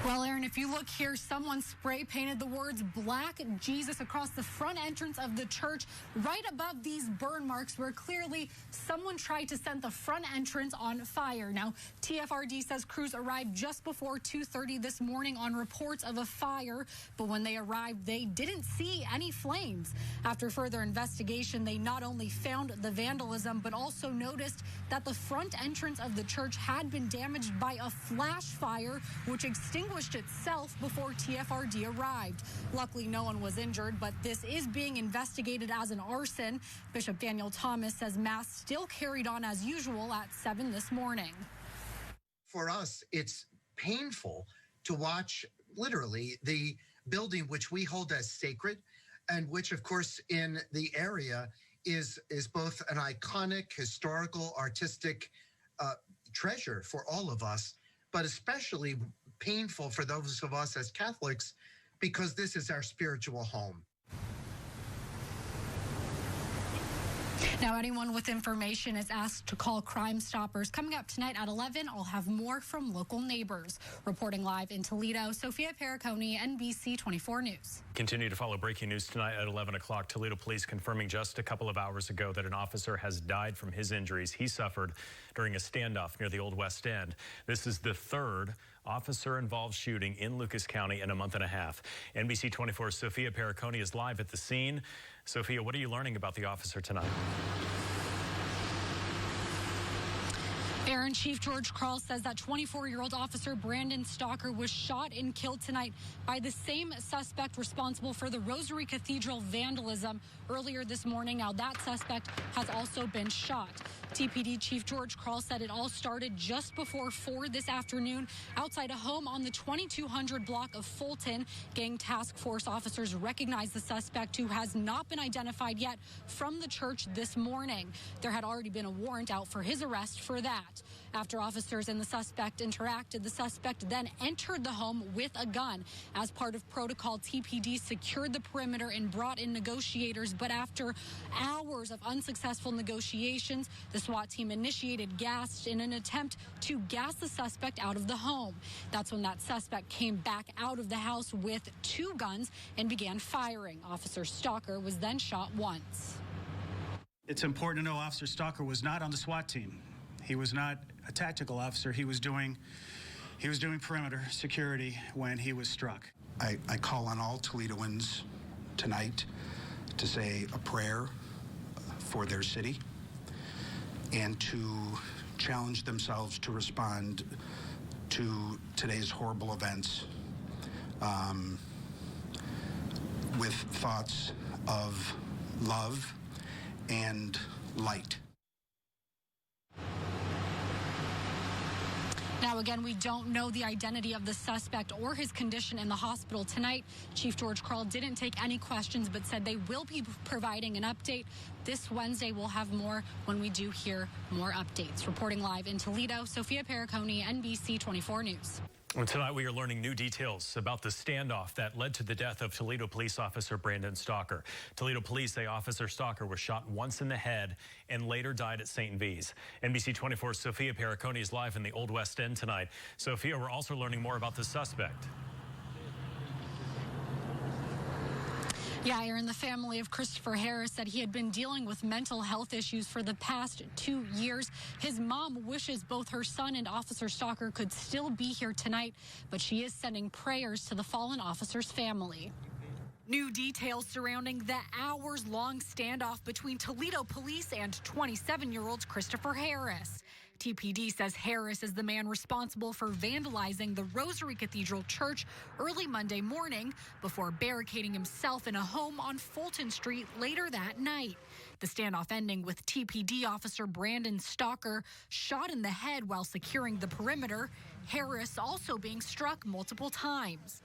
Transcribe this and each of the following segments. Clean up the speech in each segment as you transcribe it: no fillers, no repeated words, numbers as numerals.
Well, Aaron, if you look here, someone spray painted the words Black Jesus across the front entrance of the church right above these burn marks where clearly someone tried to set the front entrance on fire. Now, TFRD says crews arrived just before 2:30 this morning on reports of a fire, but when they arrived, they didn't see any flames. After further investigation, they not only found the vandalism, but also noticed that the front entrance of the church had been damaged by a flash fire, which extinguished itself before TFRD arrived. Luckily, no one was injured, but this is being investigated as an arson. Bishop Daniel Thomas says Mass still carried on as usual at 7 this morning. For us, it's painful to watch, literally, the building which we hold as sacred and which, of course, in the area is both an iconic, historical, artistic treasure for all of us, but especially painful for those of us as Catholics because this is our spiritual home. Now, anyone with information is asked to call Crime Stoppers. Coming up tonight at 11, I'll have more from local neighbors. Reporting live in Toledo, Sophia Perricone, NBC 24 News. Continue to follow breaking news tonight at 11 o'clock. Toledo police confirming just a couple of hours ago that an officer has died from his injuries he suffered during a standoff near the Old West End. This is the third officer-involved shooting in Lucas County in a month and a half. NBC 24's Sophia Perricone is live at the scene. Sophia, what are you learning about the officer tonight? Aaron, Chief George Krall says that 24-year-old officer Brandon Stalker was shot and killed tonight by the same suspect responsible for the Rosary Cathedral vandalism earlier this morning. Now, that suspect has also been shot. TPD Chief George Krall said it all started just before 4 this afternoon outside a home on the 2200 block of Fulton. Gang task force officers recognized the suspect, who has not been identified yet, from the church this morning. There had already been a warrant out for his arrest for that. After officers and the suspect interacted, the suspect then entered the home with a gun. As part of protocol, TPD secured the perimeter and brought in negotiators. But after hours of unsuccessful negotiations, the SWAT team initiated gas in an attempt to gas the suspect out of the home. That's when that suspect came back out of the house with 2 guns and began firing. Officer Stalker was then shot once. It's important to know Officer Stalker was not on the SWAT team. He was not a tactical officer. He was doing perimeter security when he was struck. I call on all Toledoans tonight to say a prayer for their city and to challenge themselves to respond to today's horrible events with thoughts of love and light. Now, again, we don't know the identity of the suspect or his condition in the hospital tonight. Chief George Krall didn't take any questions, but said they will be providing an update. This Wednesday, we'll have more when we do hear more updates. Reporting live in Toledo, Sophia Perricone, NBC 24 News. Well, tonight we are learning new details about the standoff that led to the death of Toledo police officer Brandon Stalker. Toledo police say Officer Stalker was shot once in the head and later died at St. V's. NBC 24's Sophia Perricone is live in the Old West End tonight. Sophia, we're also learning more about the suspect. Yeah, Aaron, the family of Christopher Harris said he had been dealing with mental health issues for the past 2 years. His mom wishes both her son and Officer Stalker could still be here tonight, but she is sending prayers to the fallen officer's family. New details surrounding the hours-long standoff between Toledo police and 27-year-old Christopher Harris. TPD says Harris is the man responsible for vandalizing the Rosary Cathedral Church early Monday morning before barricading himself in a home on Fulton Street later that night. The standoff ending with TPD officer Brandon Stalker shot in the head while securing the perimeter, Harris also being struck multiple times.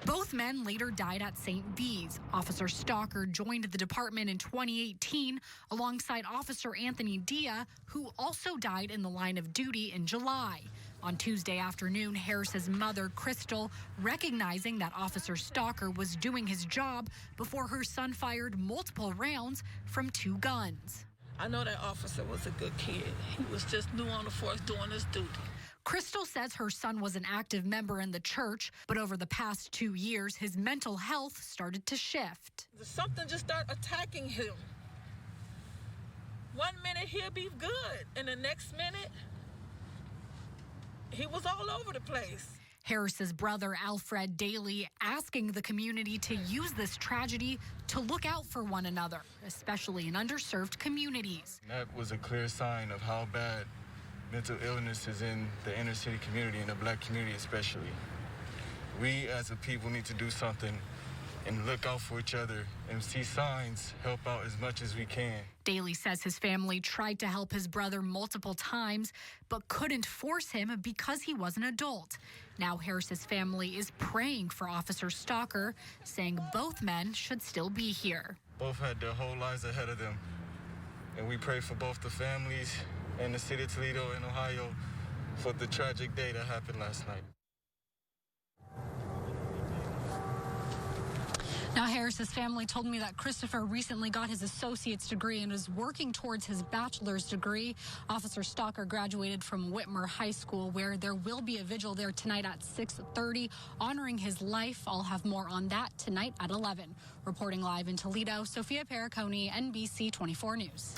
Both men later died at St. V's. Officer Stalker joined the department in 2018 alongside Officer Anthony Dia, who also died in the line of duty in July. On Tuesday afternoon, Harris's mother, Crystal, recognizing that Officer Stalker was doing his job before her son fired multiple rounds from 2 guns. I know that officer was a good kid. He was just new on the force doing his duty. Crystal says her son was an active member in the church, but over the past 2 years, his mental health started to shift. Something just started attacking him. 1 minute he'll be good, and the next minute he was all over the place. Harris's brother, Alfred Daly, asking the community to use this tragedy to look out for one another, especially in underserved communities. That was a clear sign of how bad mental illness is in the inner city community, in the black community especially. We as a people need to do something and look out for each other and see signs, help out as much as we can. Daly says his family tried to help his brother multiple times, but couldn't force him because he was an adult. Now Harris's family is praying for Officer Stalker, saying both men should still be here. Both had their whole lives ahead of them, and we pray for both the families and the city of Toledo and Ohio for the tragic day that happened last night. Now, Harris's family told me that Christopher recently got his associate's degree and is working towards his bachelor's degree. Officer Stalker graduated from Whitmer High School, where there will be a vigil there tonight at 6:30, honoring his life. I'll have more on that tonight at 11. Reporting live in Toledo, Sophia Perricone, NBC 24 News.